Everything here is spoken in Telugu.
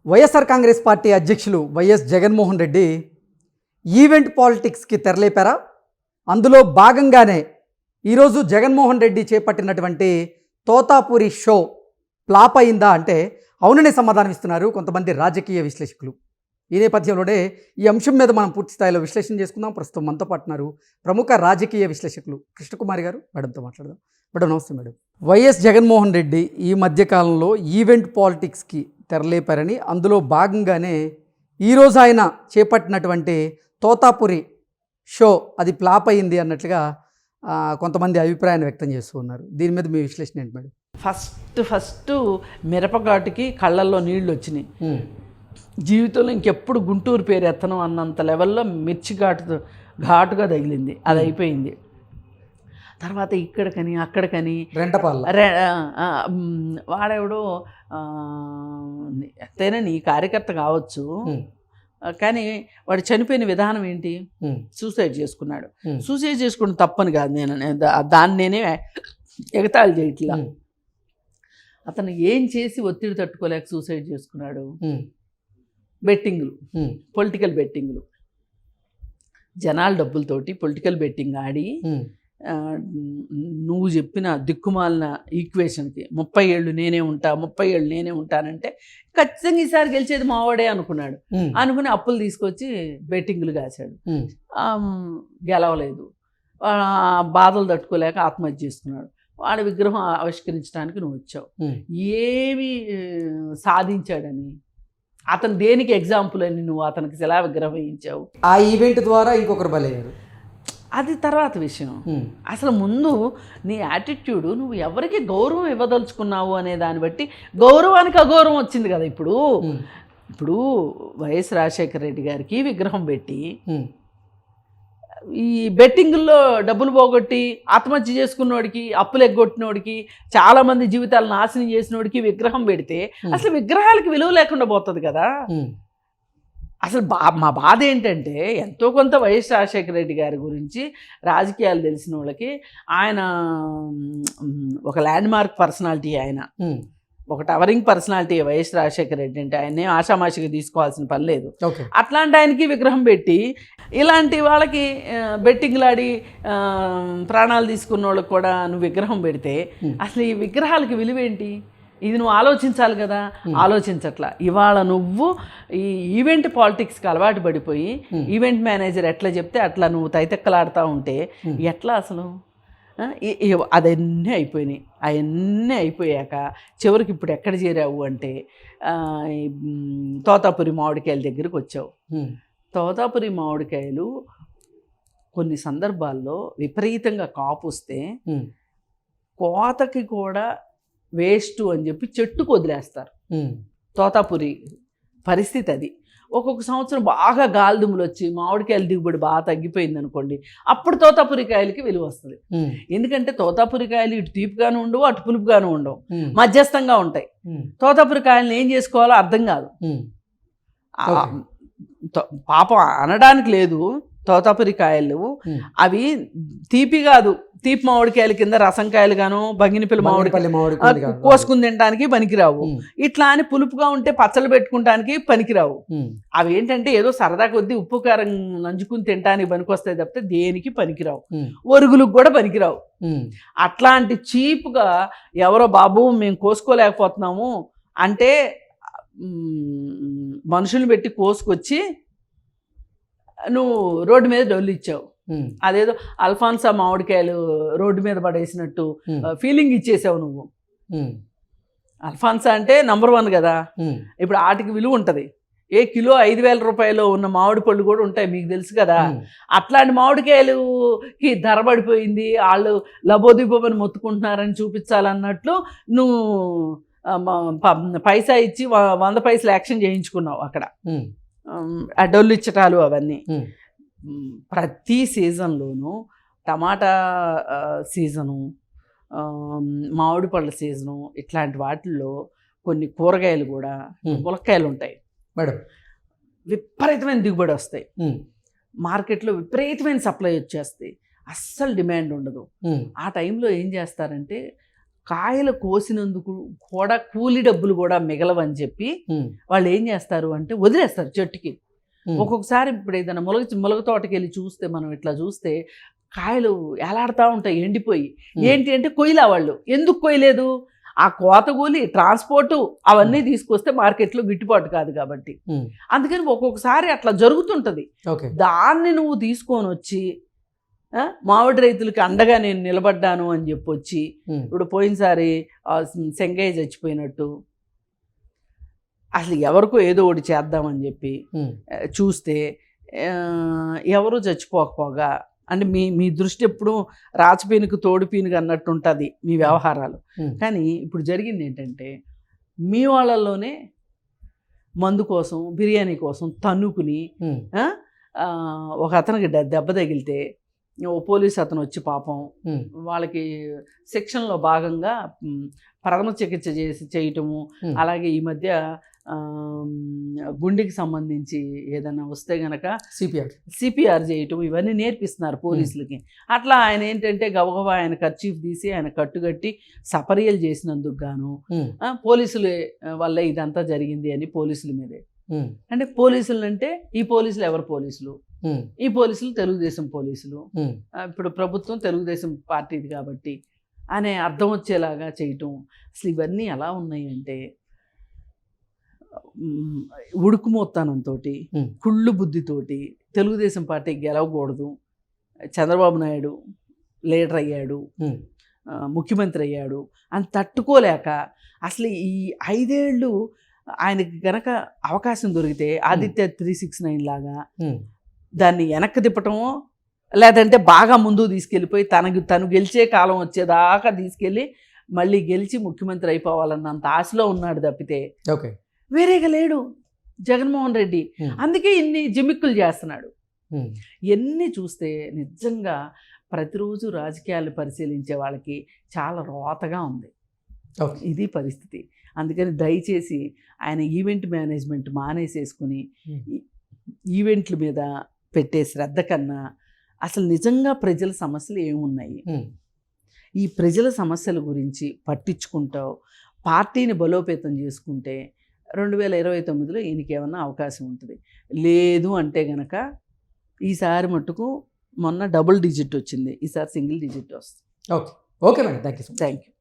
వైఎస్ఆర్ కాంగ్రెస్ పార్టీ అధ్యక్షులు వైఎస్ జగన్మోహన్ రెడ్డి ఈవెంట్ పాలిటిక్స్కి తెరలేపారా? అందులో భాగంగానే ఈరోజు జగన్మోహన్ రెడ్డి చేపట్టినటువంటి తోతాపూరి షో ఫ్లాప్ అయిందా అంటే అవుననే సమాధానం ఇస్తున్నారు కొంతమంది రాజకీయ విశ్లేషకులు. ఈ నేపథ్యంలోనే ఈ అంశం మీద మనం పూర్తి స్థాయిలో విశ్లేషణ చేసుకుందాం. ప్రస్తుతం మనతో పాటు ఉన్నారు ప్రముఖ రాజకీయ విశ్లేషకులు కృష్ణకుమారి గారు. మేడంతో మాట్లాడదాం. మేడం నమస్తే. మేడం, వైఎస్ జగన్మోహన్ రెడ్డి ఈ మధ్యకాలంలో ఈవెంట్ పాలిటిక్స్కి తెరలేపారని, అందులో భాగంగానే ఈరోజు ఆయన చేపట్టినటువంటి తోతాపురి షో అది ఫ్లాప్ అయింది అన్నట్లుగా కొంతమంది అభిప్రాయాన్ని వ్యక్తం చేస్తూ ఉన్నారు. దీని మీద మీ విశ్లేషణ ఏంటి మేడం? ఫస్ట్ మిరపఘాటుకి కళ్ళల్లో నీళ్ళు వచ్చినాయి. జీవితంలో ఇంకెప్పుడు గుంటూరు పేరు ఎత్తనం అన్నంత లెవెల్లో మిర్చి ఘాటుగా తగిలింది. అది అయిపోయింది. తర్వాత ఇక్కడికని అక్కడికని వాడెవడో ఎంతైనా నీ కార్యకర్త కావచ్చు, కానీ వాడు చనిపోయిన విధానం ఏంటి? సూసైడ్ చేసుకున్నాడు. సూసైడ్ చేసుకున్న తప్పని కాదు, దాన్ని నేనే ఎగతాళి చేయట్లా. అతను ఏం చేసి ఒత్తిడి తట్టుకోలేక సూసైడ్ చేసుకున్నాడు? బెట్టింగ్లు, పొలిటికల్ బెట్టింగ్లు. జనాల డబ్బులతోటి పొలిటికల్ బెట్టింగ్ ఆడి నువ్వు చెప్పిన దిక్కుమాలిన ఈక్వేషన్కి 30 ఏళ్ళు నేనే ఉంటా, 30 ఏళ్ళు నేనే ఉంటానంటే ఖచ్చితంగా ఈసారి గెలిచేది మావాడే అనుకున్నాడు. అనుకుని అప్పులు తీసుకొచ్చి బెట్టింగ్లు కాశాడు. గెలవలేదు. బాధలు తట్టుకోలేక ఆత్మహత్య చేసుకున్నాడు. వాడి విగ్రహం ఆవిష్కరించడానికి నువ్వు వచ్చావు. ఏమి సాధించాడని, అతను దేనికి ఎగ్జాంపుల్ అని నువ్వు అతనికి ఎలా విగ్రహం వేయించావు? ఆ ఈవెంట్ ద్వారా ఇంకొకరు బలయ్యారు. అది తర్వాత విషయం. అసలు ముందు నీ యాటిట్యూడ్, నువ్వు ఎవరికి గౌరవం ఇవ్వదలుచుకున్నావు అనే దాన్ని బట్టి గౌరవానికి అగౌరవం వచ్చింది కదా. ఇప్పుడు వైఎస్ రాజశేఖర రెడ్డి గారికి విగ్రహం పెట్టి ఈ బెట్టింగుల్లో డబ్బులు పోగొట్టి ఆత్మహత్య చేసుకున్నోడికి, అప్పులు ఎగ్గొట్టినోడికి, చాలామంది జీవితాలు నాశనం చేసినోడికి విగ్రహం పెడితే అసలు విగ్రహాలకి విలువ లేకుండా పోతుంది కదా. అసలు మా బాధ ఏంటంటే, ఎంతో కొంత వైఎస్ రాజశేఖర రెడ్డి గారి గురించి రాజకీయాలు తెలిసిన వాళ్ళకి ఆయన ఒక ల్యాండ్ మార్క్ పర్సనాలిటీ, ఆయన ఒక towering personality YS Rajasekhara Reddy అంటే. ఆయన్ని ఆషామాషిగా తీసుకోవాల్సిన పని లేదు. అట్లాంటి ఆయనకి విగ్రహం పెట్టి ఇలాంటి వాళ్ళకి బెట్టింగ్లాడి ప్రాణాలు తీసుకున్న వాళ్ళకి కూడా నువ్వు విగ్రహం పెడితే అసలు ఈ విగ్రహాలకి విలువేంటి? ఇది నువ్వు ఆలోచించాలి కదా. ఆలోచించట్లా. ఇవాళ నువ్వు ఈ ఈవెంట్ పాలిటిక్స్కి అలవాటు పడిపోయి ఈవెంట్ మేనేజర్ ఎట్లా చెప్తే అట్లా నువ్వు తైతెక్కలాడుతూ ఉంటే ఎట్లా అసలు? అదన్నీ అయిపోయినాయి. అవన్నీ అయిపోయాక చివరికి ఇప్పుడు ఎక్కడ చేరావు అంటే తోతాపురి మామిడికాయల దగ్గరికి వచ్చావు. తోతాపురి మామిడికాయలు కొన్ని సందర్భాల్లో విపరీతంగా కాపు వస్తే కోతకి కూడా వేస్ట్ అని చెప్పి చెట్టుకు వదిలేస్తారు. తోతాపురి పరిస్థితి అది. ఒక్కొక్క సంవత్సరం బాగా గాలిదుమ్ములు వచ్చి మామిడికాయల దిగుబడి బాగా తగ్గిపోయింది అనుకోండి, అప్పుడు తోతాపురికాయలకి విలువ వస్తుంది. ఎందుకంటే తోతాపురికాయలు ఇటు తీపిగాను ఉండవు, అటు పులుపుగాను ఉండవు, మధ్యస్థంగా ఉంటాయి. తోతాపురికాయలను ఏం చేసుకోవాలో అర్థం కాదు. పాపం అనడానికి లేదు. తోతాపురికాయలు అవి తీపి కాదు, తీపి మామిడికాయల కింద రసంకాయలు గాను, బంగినపల్లి మామిడికాయలు కోసుకుని తినడానికి పనికిరావు. ఇట్లా అని పులుపుగా ఉంటే పచ్చళ్ళు పెట్టుకుంటానికి పనికిరావు. అవి ఏంటంటే ఏదో సరదా కొద్దీ ఉప్పు కారం నంచుకుని తినడానికి పనికొస్తాయి తప్పితే దేనికి పనికిరావు. ఒరుగులకు కూడా పనికిరావు. అట్లాంటి చీప్గా ఎవరో బాబు మేము కోసుకోలేకపోతున్నాము అంటే మనుషులు పెట్టి కోసుకొచ్చి నువ్వు రోడ్డు మీద డొల్లు ఇచ్చావు. అదేదో అల్ఫాన్సా మామిడికాయలు రోడ్డు మీద పడేసినట్టు ఫీలింగ్ ఇచ్చేసావు నువ్వు. అల్ఫాన్సా అంటే నంబర్ 1 కదా. ఇప్పుడు వాటికి విలువ ఉంటుంది. ఏ కిలో 5,000 రూపాయలు ఉన్న మామిడి పళ్ళు కూడా ఉంటాయి, మీకు తెలుసు కదా. అట్లాంటి మామిడికాయలుకి ధర పడిపోయింది, వాళ్ళు లబోదిబోమని మొత్తుకుంటున్నారని చూపించాలన్నట్లు నువ్వు పైసా ఇచ్చి 100 పైసలు యాక్షన్ చేయించుకున్నావు అక్కడ. ఆ డొల్లు ఇచ్చటాలు అవన్నీ. ప్రతి సీజన్లోనూ టమాటా సీజను, మామిడి పళ్ళ సీజను, ఇట్లాంటి వాటిల్లో కొన్ని కూరగాయలు కూడా, ములక్కాయలు ఉంటాయి మేడం, విపరీతమైన దిగుబడి వస్తాయి. మార్కెట్లో విపరీతమైన సప్లై వచ్చేస్తాయి, అస్సలు డిమాండ్ ఉండదు. ఆ టైంలో ఏం చేస్తారంటే కాయలు కోసినందుకు కూడా కూలి డబ్బులు కూడా మిగలవని చెప్పి వాళ్ళు ఏం చేస్తారు అంటే వదిలేస్తారు చెట్టుకి. ఒక్కొక్కసారి ఇప్పుడు ఏదైనా ములగ తోటకి వెళ్ళి చూస్తే, మనం ఇట్లా చూస్తే కాయలు ఎలాడుతూ ఉంటాయి ఎండిపోయి. ఏంటి అంటే కొయ్యలా వాళ్ళు. ఎందుకు కొయ్యలేదు? ఆ కోత కూలి, ట్రాన్స్పోర్టు అవన్నీ తీసుకొస్తే మార్కెట్లో గిట్టుబాటు కాదు కాబట్టి. అందుకని ఒక్కొక్కసారి అట్లా జరుగుతుంటుంది. దాన్ని నువ్వు తీసుకొని వచ్చి మామిడి రైతులకి అండగా నేను నిలబడ్డాను అని చెప్పొచ్చి, ఇప్పుడు పోయినసారి శంగయ్య చచ్చిపోయినట్టు అసలు ఎవరికో ఏదో ఒకటి చేద్దామని చెప్పి చూస్తే ఎవరు చచ్చిపోకపోగా, అంటే మీ దృష్టి ఎప్పుడు రాచపీనుకు తోడుపీనుకు అన్నట్టు ఉంటుంది మీ వ్యవహారాలు. కానీ ఇప్పుడు జరిగింది ఏంటంటే, మీ వాళ్ళల్లోనే మందు కోసం, బిర్యానీ కోసం తన్నుకుని ఒక అతనికి దెబ్బ తగిలితే ఓ పోలీస్ అతను వచ్చి పాపం వాళ్ళకి శిక్షణలో భాగంగా ప్రథమ చికిత్స చేయటము, అలాగే ఈ మధ్య గుండెకి సంబంధించి ఏదైనా వస్తే గనక సిపిఆర్ చేయటం, ఇవన్నీ నేర్పిస్తున్నారు పోలీసులకి. అట్లా ఆయన ఏంటంటే గబగబా ఆయన కర్చీఫ్ తీసి ఆయన కట్టుకట్టి సపర్యలు చేసినందుకు గాను పోలీసుల వల్లే ఇదంతా జరిగింది అని పోలీసుల మీదే. అంటే పోలీసులు అంటే ఈ పోలీసులు ఎవరు పోలీసులు? ఈ పోలీసులు తెలుగుదేశం పోలీసులు. ఇప్పుడు ప్రభుత్వం తెలుగుదేశం పార్టీది కాబట్టి అనే అర్థం వచ్చేలాగా చేయటం. అసలు ఇవన్నీ ఎలా ఉన్నాయి అంటే, ఉడుకుమోత్తానంతో, కుళ్ళు బుద్ధితోటి తెలుగుదేశం పార్టీ గెలవకూడదు, చంద్రబాబు నాయుడు లీడర్ అయ్యాడు, ముఖ్యమంత్రి అయ్యాడు అని తట్టుకోలేక, అసలు ఈ 5 ఏళ్ళు ఆయనకి గనక అవకాశం దొరికితే ఆదిత్య 369 లాగా దాన్ని వెనక్కి తిప్పటమో, లేదంటే బాగా ముందుకు తీసుకెళ్ళిపోయి తను గెలిచే కాలం వచ్చేదాకా తీసుకెళ్ళి మళ్ళీ గెలిచి ముఖ్యమంత్రి అయిపోవాలన్నంత ఆశలో ఉన్నాడు తప్పితే వేరేగా లేడు జగన్మోహన్ రెడ్డి. అందుకే ఇన్ని జిమ్మిక్కులు చేస్తున్నాడు. ఎన్ని చూస్తే నిజంగా ప్రతిరోజు రాజకీయాలు పరిశీలించే వాళ్ళకి చాలా రోతగా ఉంది. ఇది పరిస్థితి. అందుకని దయచేసి ఆయన ఈవెంట్ మేనేజ్మెంట్ మానేసేసుకుని ఈవెంట్ల మీద పెట్టే శ్రద్ధ కన్నా అసలు నిజంగా ప్రజల సమస్యలు ఏమున్నాయి, ఈ ప్రజల సమస్యల గురించి పట్టించుకుంటావు, పార్టీని బలోపేతం చేసుకుంటే 2029లో ఈయనకి ఏమన్నా అవకాశం ఉంటుంది. లేదు అంటే గనక ఈసారి మట్టుకు మొన్న డబుల్ డిజిట్ వచ్చింది, ఈసారి సింగిల్ డిజిట్ వస్తుంది. Okay madam, thank you.